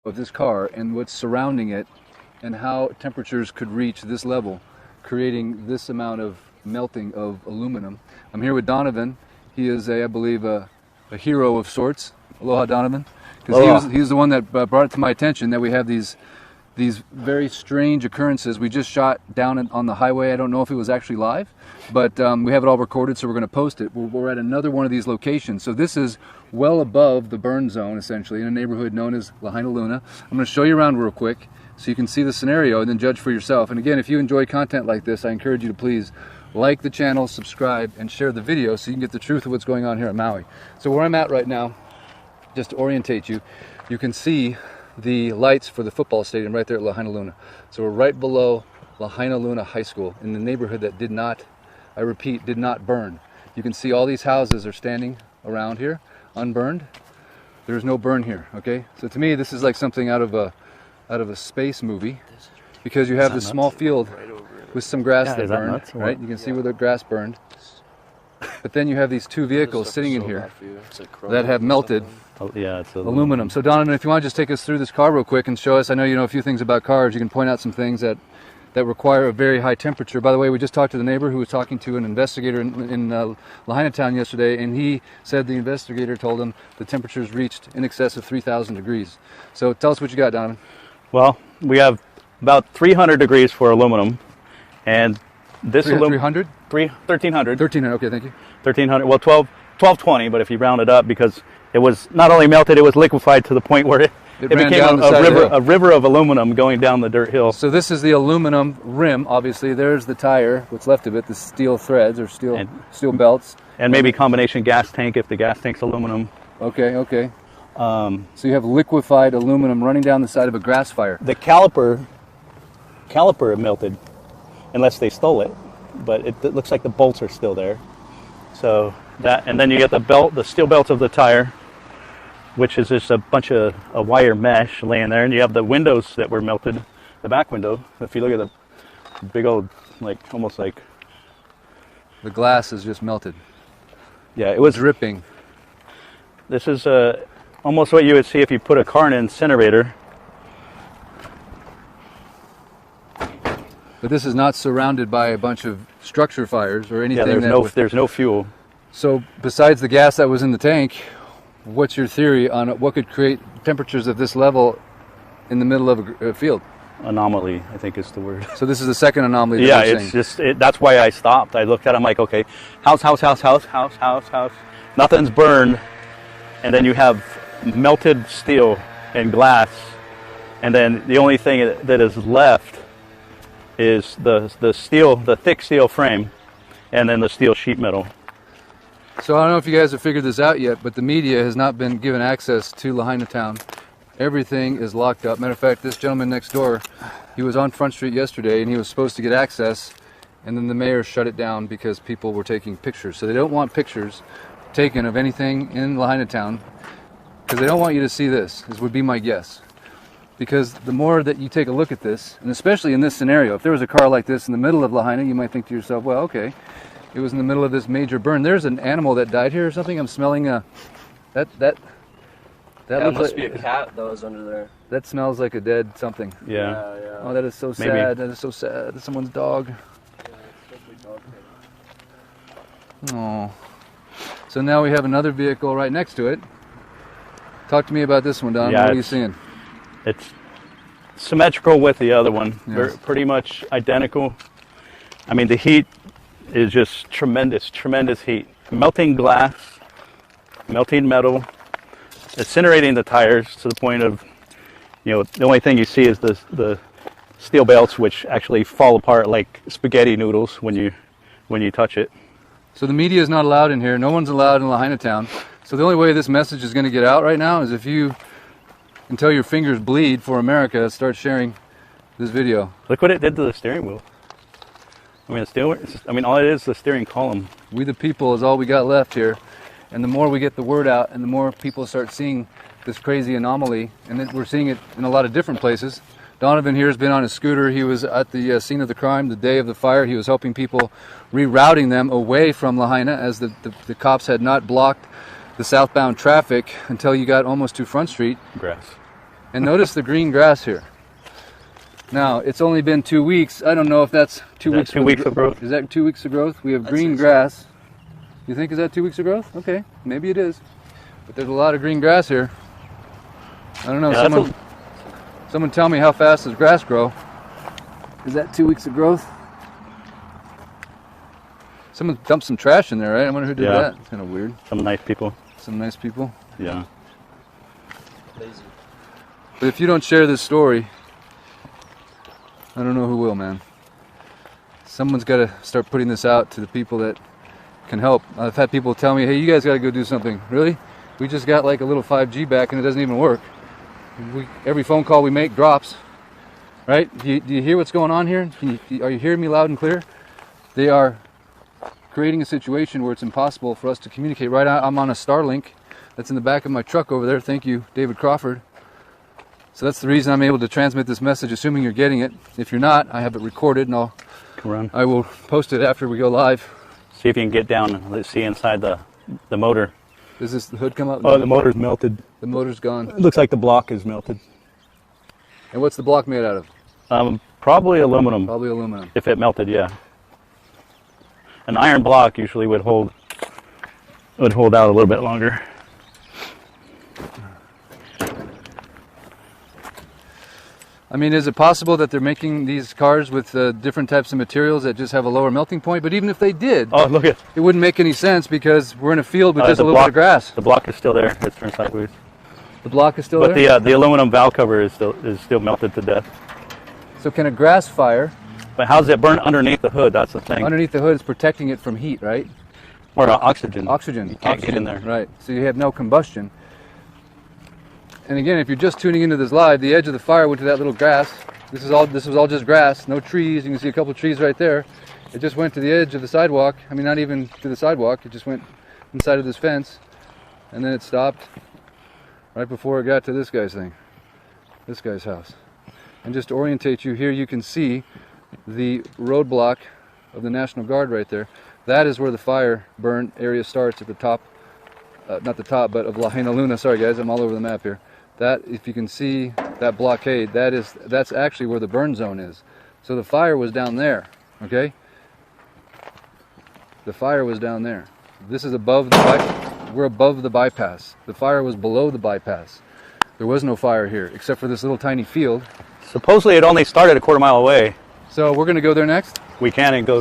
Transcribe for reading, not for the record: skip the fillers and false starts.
of this car and what's surrounding it and how temperatures could reach this level, creating this amount of melting of aluminum. I'm here with Donovan. He is, I believe, a hero of sorts. Aloha, Donovan. Because he was the one that brought it to my attention that we have these very strange occurrences. We just shot down on the highway. I don't know if it was actually live, but we have it all recorded, so we're going to post it. We're at another one of these locations. So this is well above the burn zone, essentially, in a neighborhood known as 𝙍𝙍𝙐𝙍𝙬. I'm going to show you around real quick so you can see the scenario and then judge for yourself. And again, if you enjoy content like this, I encourage you to please like the channel, subscribe, and share the video so you can get the truth of what's going on here at Maui. So where I'm at right now, just to orientate you, you can see the lights for the football stadium right there at 𝙍𝙍𝙐𝙍. So we're right below 𝙍𝙍𝙐𝙍 High School in the neighborhood that did not, I repeat, did not burn. You can see all these houses are standing around here, unburned. There's no burn here, okay? So to me, this is like something out of a space movie, because you have this small field with some grass that burned, right? You can see where the grass burned. But then you have these two vehicles sitting in here that have melted aluminum. So Donovan, if you want to just take us through this car real quick and show us, I know you know a few things about cars, you can point out some things that require a very high temperature. By the way, we just talked to the neighbor who was talking to an investigator in Lahaina town yesterday, and he said the investigator told him the temperatures reached in excess of 3,000 degrees. So tell us what you got, Donovan. Well, we have about 300 degrees for aluminum, and this 300? 1300. 1300, okay, thank you. 1300, well 1220, but if you round it up, because it was not only melted, it was liquefied to the point where it became a river of aluminum going down the dirt hill. So this is the aluminum rim, obviously. There's the tire, what's left of it, the steel threads or steel belts. And maybe combination gas tank if the gas tank's aluminum. Okay, okay. So you have liquefied aluminum running down the side of a grass fire. The caliper melted, unless they stole it, but it looks like the bolts are still there. So that, and then you get the belt, the steel belts of the tire, which is just a bunch of a wire mesh laying there, and you have the windows that were melted, the back window. If you look at the big old, like almost like the glass is just melted. Yeah, it was dripping. This is almost what you would see if you put a car in an incinerator. But this is not surrounded by a bunch of structure fires or anything. Yeah, there's no fuel. So besides the gas that was in the tank, what's your theory on what could create temperatures of this level in the middle of a field? Anomaly, I think is the word. So this is the second anomaly. Yeah, it's just that's why I stopped. I looked at it, I'm like, okay, house. Nothing's burned, and then you have melted steel and glass, and then the only thing that is left is the steel, the thick steel frame, and then the steel sheet metal. So I don't know if you guys have figured this out yet, but the media has not been given access to Lahaina town. Everything is locked up. Matter of fact, this gentleman next door, he was on Front Street yesterday and he was supposed to get access, and then the mayor shut it down because people were taking pictures. So they don't want pictures taken of anything in Lahaina town because they don't want you to see this, this would be my guess. Because the more that you take a look at this, and especially in this scenario, if there was a car like this in the middle of Lahaina, you might think to yourself, well, okay, it was in the middle of this major burn. There's an animal that died here or something. I'm smelling that must be a cat that was under there. That smells like a dead something. Yeah. Yeah. Oh, that is so sad. Maybe. That is so sad. That's someone's dog. Yeah, it's dog hair. Oh. So now we have another vehicle right next to it. Talk to me about this one, Don. Yeah, what are you seeing? It's symmetrical with the other one. Yes. They're pretty much identical. I mean, the heat is just tremendous heat. Melting glass, melting metal, incinerating the tires to the point of, the only thing you see is the steel belts, which actually fall apart like spaghetti noodles when you touch it. So the media is not allowed in here. No one's allowed in Lahaina town. So the only way this message is going to get out right now is if you, until your fingers bleed for America, start sharing this video. Look what it did to the steering wheel. I mean, all it is the steering column. We the people is all we got left here. And the more we get the word out and the more people start seeing this crazy anomaly, and then we're seeing it in a lot of different places. Donovan here has been on his scooter. He was at the scene of the crime the day of the fire. He was helping people, rerouting them away from Lahaina as the cops had not blocked the southbound traffic until you got almost to Front Street. Grass. And notice the green grass here. Now, it's only been 2 weeks. I don't know if that's 2 weeks. 2 weeks of growth? Is that 2 weeks of growth? We have green grass. You think is that 2 weeks of growth? Okay, maybe it is. But there's a lot of green grass here. I don't know. Yeah, Someone tell me how fast does grass grow? Is that 2 weeks of growth? Someone dumped some trash in there, right? I wonder who did that. It's kind of weird. Some nice people. Some nice people. Yeah. Lazy. But if you don't share this story, I don't know who will, man. Someone's got to start putting this out to the people that can help. I've had people tell me, hey, you guys got to go do something. Really? We just got like a little 5G back and it doesn't even work. Every phone call we make drops. Right? Do you hear what's going on here? Are you hearing me loud and clear? They are creating a situation where it's impossible for us to communicate. Right now, I'm on a Starlink that's in the back of my truck over there. Thank you, David Crawford. So that's the reason I'm able to transmit this message, assuming you're getting it. If you're not, I have it recorded, and I will post it after we go live. See if you can get down and let's see inside the motor. Does the hood come up? Oh, the motor's melted. The motor's gone. It looks like the block is melted. And what's the block made out of? Probably aluminum. Probably aluminum. If it melted, yeah. An iron block usually would hold out a little bit longer. I mean, is it possible that they're making these cars with different types of materials that just have a lower melting point? But even if they did, it wouldn't make any sense because we're in a field with just a little bit of grass. The block is still there. It's turned sideways. The block is still there? But the aluminum valve cover is still melted to death. So can a grass fire... But how does it burn underneath the hood? That's the thing. Underneath the hood is protecting it from heat, right? Or oxygen. Oxygen. You can't get in there. Right. So you have no combustion. And again, if you're just tuning into this live, the edge of the fire went to that little grass. This was all just grass, no trees. You can see a couple of trees right there. It just went to the edge of the sidewalk. I mean, not even to the sidewalk. It just went inside of this fence, and then it stopped right before it got to this guy's thing, this guy's house. And just to orientate you here, you can see the roadblock of the National Guard right there. That is where the fire burn area starts at the top, not the top, but of Lahaina Luna. Sorry guys, I'm all over the map here. That, if you can see that blockade, that's actually where the burn zone is. So the fire was down there, okay? The fire was down there. This is above we're above the bypass. The fire was below the bypass. There was no fire here, except for this little tiny field. Supposedly it only started a quarter mile away. So we're going to go there next? We can and go